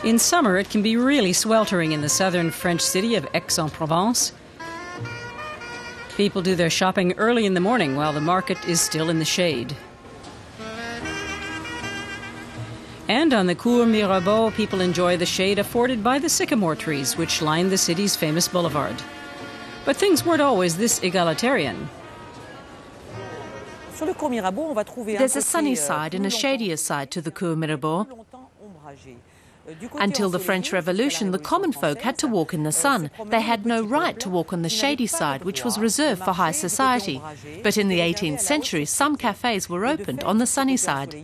In summer, it can be really sweltering in the southern French city of Aix-en-Provence. People do their shopping early in the morning while the market is still in the shade. And on the Cours Mirabeau, people enjoy the shade afforded by the sycamore trees which line the city's famous boulevard. But things weren't always this egalitarian. There's a sunny side and a shadier side to the Cours Mirabeau. Until the French Revolution, the common folk had to walk in the sun. They had no right to walk on the shady side, which was reserved for high society. But in the 18th century, some cafes were opened on the sunny side.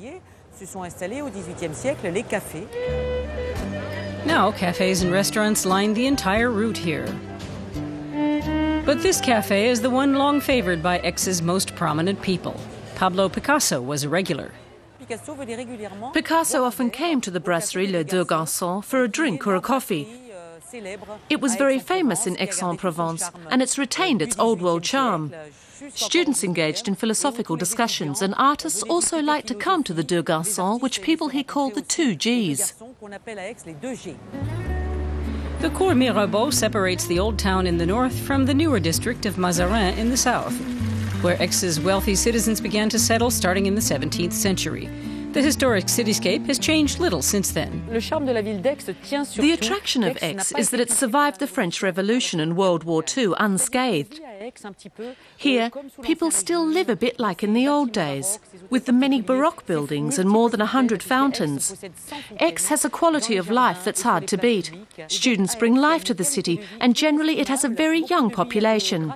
Now, cafes and restaurants line the entire route here. But this cafe is the one long favored by Aix's most prominent people. Pablo Picasso was a regular. Picasso often came to the brasserie Les Deux Garçons for a drink or a coffee. It was very famous in Aix-en-Provence, and it's retained its old-world charm. Students engaged in philosophical discussions, and artists also liked to come to the Deux Garçons, which people here call the 2 Gs. The Cours Mirabeau separates the old town in the north from the newer district of Mazarin in the south, where Aix's wealthy citizens began to settle starting in the 17th century. The historic cityscape has changed little since then. The attraction of Aix is that it survived the French Revolution and World War II unscathed. Here, people still live a bit like in the old days, with the many Baroque buildings and more than 100 fountains. Aix has a quality of life that's hard to beat. Students bring life to the city, and generally it has a very young population.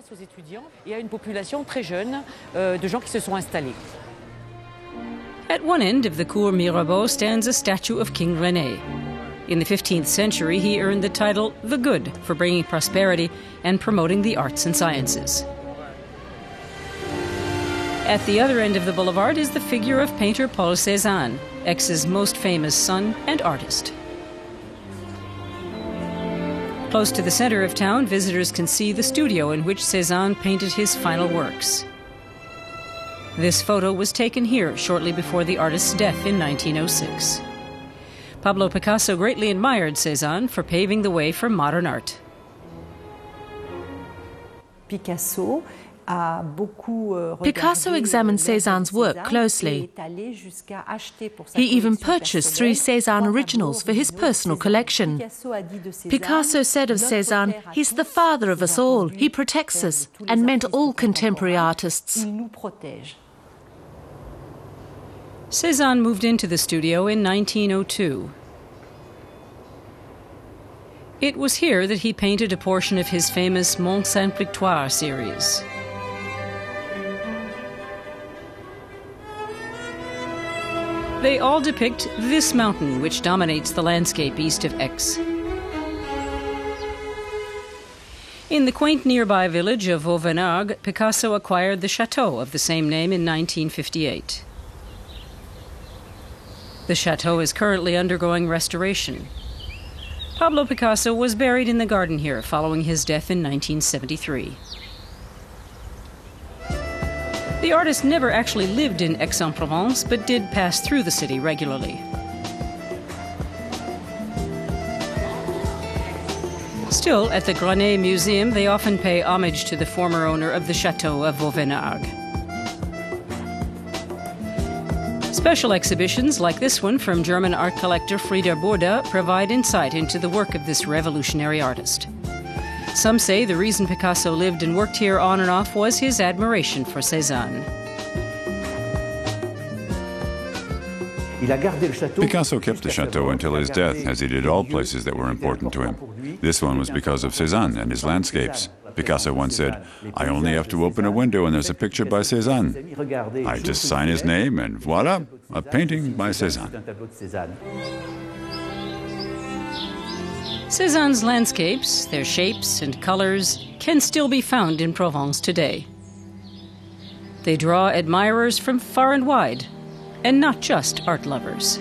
At one end of the Cours Mirabeau stands a statue of King René. In the 15th century, he earned the title the Good for bringing prosperity and promoting the arts and sciences. At the other end of the boulevard is the figure of painter Paul Cézanne, Aix's most famous son and artist. Close to the center of town, visitors can see the studio in which Cézanne painted his final works. This photo was taken here shortly before the artist's death in 1906. Pablo Picasso greatly admired Cézanne for paving the way for modern art. Picasso examined Cézanne's work closely. He even purchased 3 Cézanne originals for his personal collection. Picasso said of Cézanne, "He's the father of us all, he protects us," and meant all contemporary artists. Cézanne moved into the studio in 1902. It was here that he painted a portion of his famous Mont Sainte-Victoire series. They all depict this mountain, which dominates the landscape east of Aix. In the quaint nearby village of Vauvenargues, Picasso acquired the chateau of the same name in 1958. The chateau is currently undergoing restoration. Pablo Picasso was buried in the garden here following his death in 1973. The artist never actually lived in Aix-en-Provence, but did pass through the city regularly. Still, at the Grenay Museum, they often pay homage to the former owner of the chateau of Vauvenargues. Special exhibitions like this one from German art collector Frieder Burda provide insight into the work of this revolutionary artist. Some say the reason Picasso lived and worked here on and off was his admiration for Cézanne. Picasso kept the chateau until his death, as he did all places that were important to him. This one was because of Cézanne and his landscapes. Picasso once said, "I only have to open a window and there's a picture by Cézanne. I just sign his name and voila, a painting by Cézanne." Cézanne's landscapes, their shapes and colors, can still be found in Provence today. They draw admirers from far and wide, and not just art lovers.